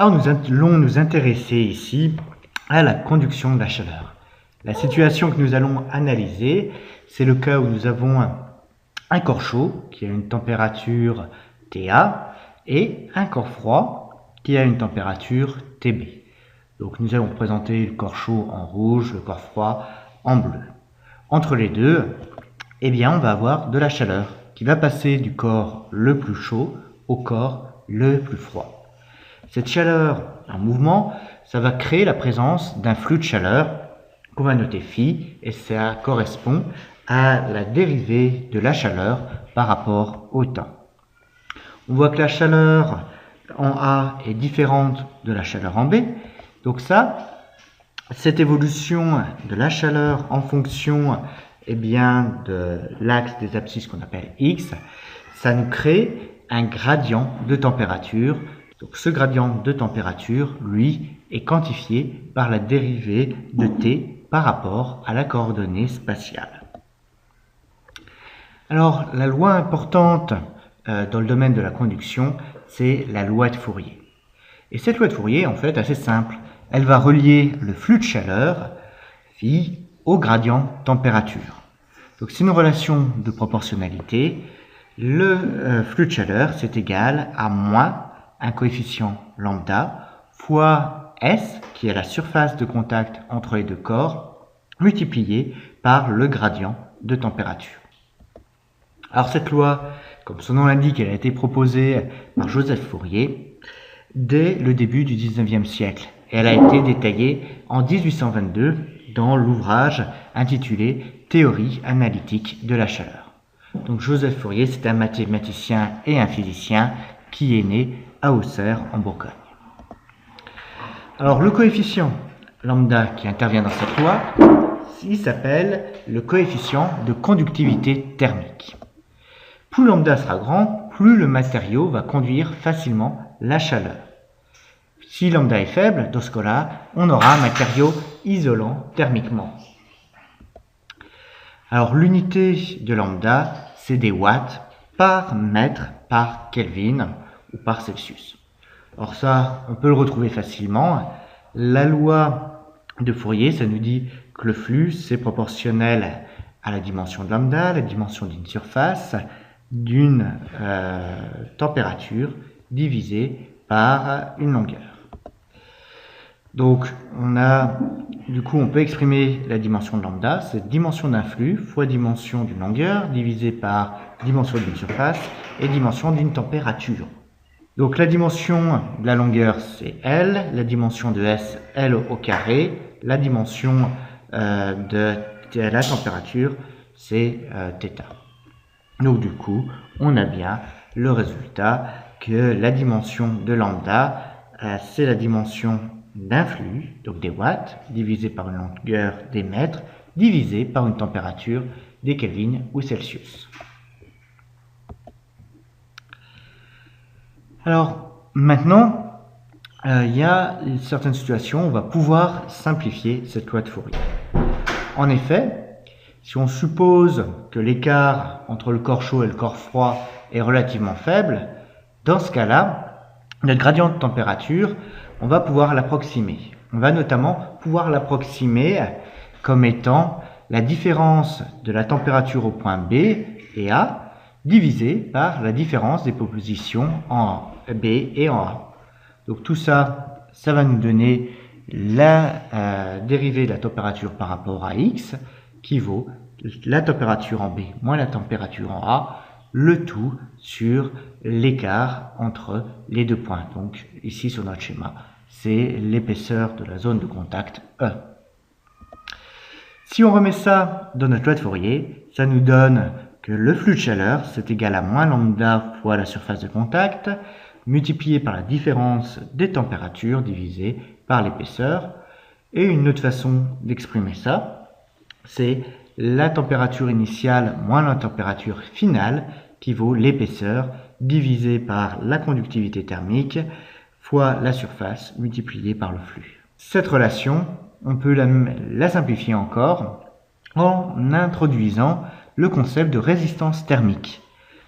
Alors nous allons nous intéresser ici à la conduction de la chaleur. La situation que nous allons analyser, c'est le cas où nous avons un corps chaud qui a une température TA et un corps froid qui a une température TB. Donc nous allons présenter le corps chaud en rouge, le corps froid en bleu. Entre les deux, on va avoir de la chaleur qui va passer du corps le plus chaud au corps le plus froid. Cette chaleur en mouvement, ça va créer la présence d'un flux de chaleur qu'on va noter phi, et ça correspond à la dérivée de la chaleur par rapport au temps. On voit que la chaleur en A est différente de la chaleur en B. Donc cette évolution de la chaleur en fonction de l'axe des abscisses qu'on appelle X, ça nous crée un gradient de température. Donc ce gradient de température, lui, est quantifié par la dérivée de T par rapport à la coordonnée spatiale. Alors, la loi importante dans le domaine de la conduction, c'est la loi de Fourier. Et cette loi de Fourier, en fait, assez simple. Elle va relier le flux de chaleur, phi, au gradient température. Donc, c'est une relation de proportionnalité. Le flux de chaleur, c'est égal à moins un coefficient lambda fois S, qui est la surface de contact entre les deux corps, multiplié par le gradient de température. Alors cette loi, comme son nom l'indique, elle a été proposée par Joseph Fourier dès le début du 19e siècle. Et elle a été détaillée en 1822 dans l'ouvrage intitulé Théorie analytique de la chaleur. Donc Joseph Fourier, c'est un mathématicien et un physicien qui est né à Auxerre en Bourgogne. Alors le coefficient lambda qui intervient dans cette loi, il s'appelle le coefficient de conductivité thermique. Plus lambda sera grand, plus le matériau va conduire facilement la chaleur. Si lambda est faible, dans ce cas-là, on aura un matériau isolant thermiquement. Alors l'unité de lambda, c'est des watts par mètre par Kelvin ou par Celsius. Alors ça, on peut le retrouver facilement. La loi de Fourier, ça nous dit que le flux, c'est proportionnel à la dimension de lambda, la dimension d'une surface, d'une température divisée par une longueur. Donc, on peut exprimer la dimension de lambda, c'est dimension d'un flux fois dimension d'une longueur divisée par dimension d'une surface et dimension d'une température. Donc la dimension de la longueur c'est L, la dimension de S, L au carré, la dimension de la température c'est θ. Donc du coup, on a bien le résultat que la dimension de lambda c'est la dimension d'un flux, donc des watts, divisé par une longueur des mètres, divisé par une température des Kelvin ou Celsius. Alors maintenant, il y a certaines situations où on va pouvoir simplifier cette loi de Fourier. En effet, si on suppose que l'écart entre le corps chaud et le corps froid est relativement faible, dans ce cas-là, notre gradient de température, on va pouvoir l'approximer. On va notamment pouvoir l'approximer comme étant la différence de la température au point B et A divisé par la différence des positions en B et en A. Donc tout ça, ça va nous donner la dérivée de la température par rapport à X qui vaut la température en B moins la température en A, le tout sur l'écart entre les deux points. Donc ici sur notre schéma, c'est l'épaisseur de la zone de contact E. Si on remet ça dans notre loi de Fourier, ça nous donne que le flux de chaleur, c'est égal à moins lambda fois la surface de contact, multiplié par la différence des températures divisé par l'épaisseur. Et une autre façon d'exprimer ça, c'est la température initiale moins la température finale qui vaut l'épaisseur divisé par la conductivité thermique fois la surface multipliée par le flux. Cette relation, on peut la simplifier encore en introduisant le concept de résistance thermique.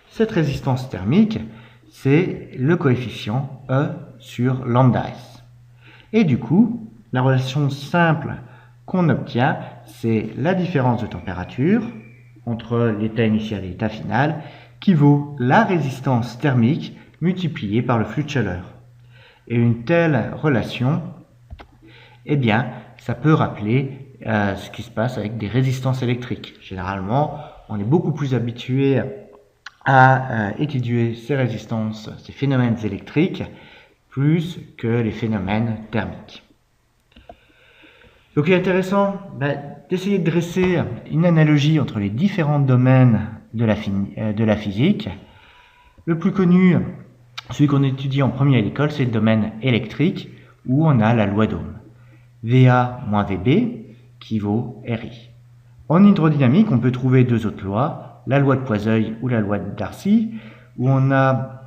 Cette résistance thermique, c'est le coefficient E sur lambda S. Et du coup, la relation simple qu'on obtient, c'est la différence de température entre l'état initial et l'état final qui vaut la résistance thermique multipliée par le flux de chaleur. Et une telle relation, eh bien, ça peut rappeler ce qui se passe avec des résistances électriques. Généralement, on est beaucoup plus habitué à étudier ces résistances, ces phénomènes électriques, plus que les phénomènes thermiques. Donc il est intéressant d'essayer de dresser une analogie entre les différents domaines de la physique. Le plus connu, celui qu'on étudie en premier à l'école, c'est le domaine électrique, où on a la loi d'Ohm. VA moins VB qui vaut RI. En hydrodynamique, on peut trouver deux autres lois, la loi de Poiseuille ou la loi de Darcy, où on a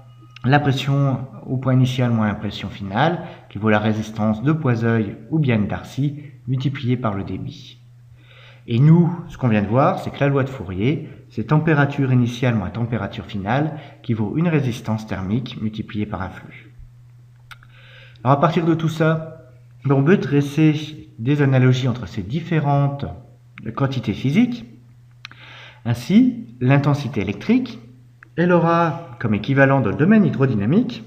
la pression au point initial moins la pression finale, qui vaut la résistance de Poiseuille ou bien de Darcy, multipliée par le débit. Et nous, ce qu'on vient de voir, c'est que la loi de Fourier, c'est température initiale moins température finale, qui vaut une résistance thermique multipliée par un flux. Alors à partir de tout ça, on peut dresser des analogies entre ces différentes quantités physiques. Ainsi, l'intensité électrique, elle aura comme équivalent dans le domaine hydrodynamique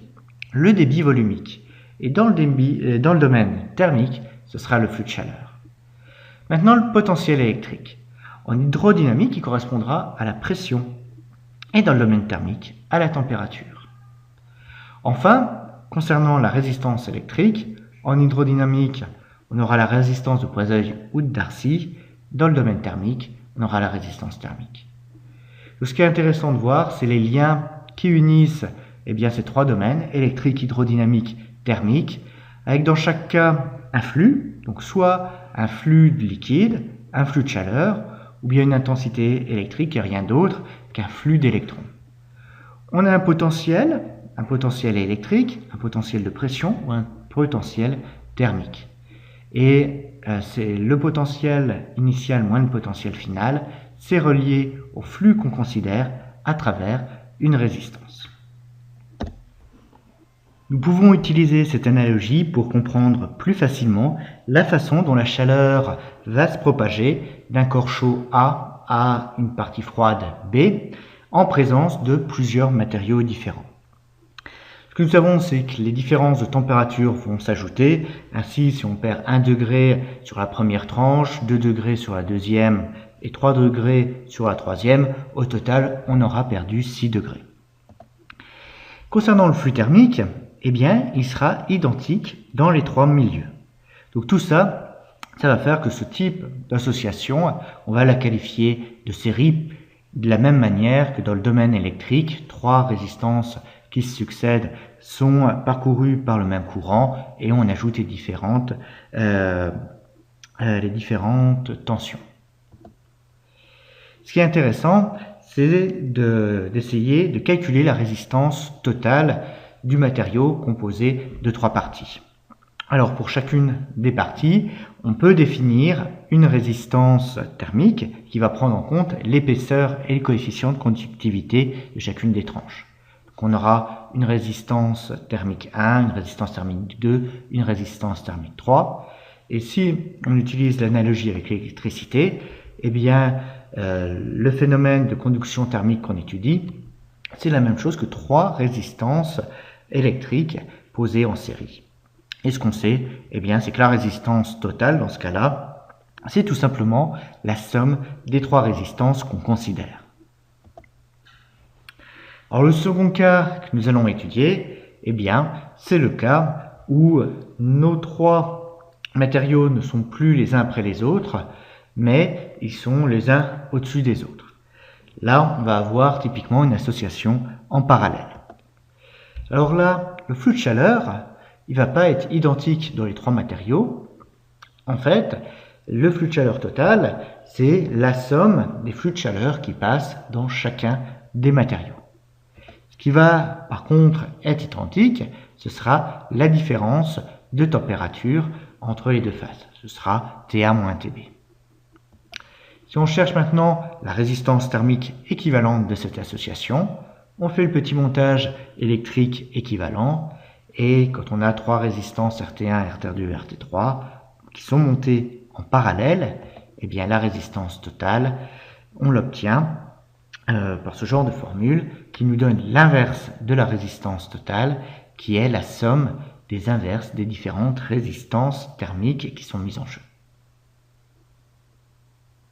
le débit volumique. Et dans le domaine thermique, ce sera le flux de chaleur. Maintenant, le potentiel électrique. En hydrodynamique, il correspondra à la pression. Et dans le domaine thermique, à la température. Enfin, concernant la résistance électrique, en hydrodynamique, on aura la résistance de Poiseuille ou de Darcy. Dans le domaine thermique, on aura la résistance thermique. Donc, ce qui est intéressant de voir, c'est les liens qui unissent ces trois domaines, électrique, hydrodynamique, thermique, avec dans chaque cas un flux, donc soit un flux de liquide, un flux de chaleur, ou bien une intensité électrique et rien d'autre qu'un flux d'électrons. On a un potentiel électrique, un potentiel de pression ou un potentiel thermique. Et c'est le potentiel initial moins le potentiel final, c'est relié au flux qu'on considère à travers une résistance. Nous pouvons utiliser cette analogie pour comprendre plus facilement la façon dont la chaleur va se propager d'un corps chaud A à une partie froide B en présence de plusieurs matériaux différents. Ce que nous savons, c'est que les différences de température vont s'ajouter. Ainsi, si on perd 1 degré sur la première tranche, 2 degrés sur la deuxième et 3 degrés sur la troisième, au total, on aura perdu 6 degrés. Concernant le flux thermique, il sera identique dans les trois milieux. Donc tout ça, ça va faire que ce type d'association, on va la qualifier de série de la même manière que dans le domaine électrique, trois résistances qui se succèdent sont parcourues par le même courant et on ajoute les différentes tensions. Ce qui est intéressant, c'est d'essayer de calculer la résistance totale du matériau composé de trois parties. Alors pour chacune des parties, on peut définir une résistance thermique qui va prendre en compte l'épaisseur et le coefficient de conductivité de chacune des tranches. Donc on aura une résistance thermique 1, une résistance thermique 2, une résistance thermique 3. Et si on utilise l'analogie avec l'électricité, le phénomène de conduction thermique qu'on étudie, c'est la même chose que trois résistances électriques posées en série. Et ce qu'on sait, c'est que la résistance totale, dans ce cas-là, c'est tout simplement la somme des trois résistances qu'on considère. Alors le second cas que nous allons étudier, c'est le cas où nos trois matériaux ne sont plus les uns après les autres, mais ils sont les uns au-dessus des autres. Là, on va avoir typiquement une association en parallèle. Alors là, le flux de chaleur, il ne va pas être identique dans les trois matériaux. En fait, le flux de chaleur total, c'est la somme des flux de chaleur qui passent dans chacun des matériaux. Ce qui va, par contre, être identique, ce sera la différence de température entre les deux phases. Ce sera TA moins TB. Si on cherche maintenant la résistance thermique équivalente de cette association, on fait le petit montage électrique équivalent Et quand on a trois résistances RT1, RT2, RT3 qui sont montées en parallèle, eh bien la résistance totale, on l'obtient par ce genre de formule qui nous donne l'inverse de la résistance totale, qui est la somme des inverses des différentes résistances thermiques qui sont mises en jeu.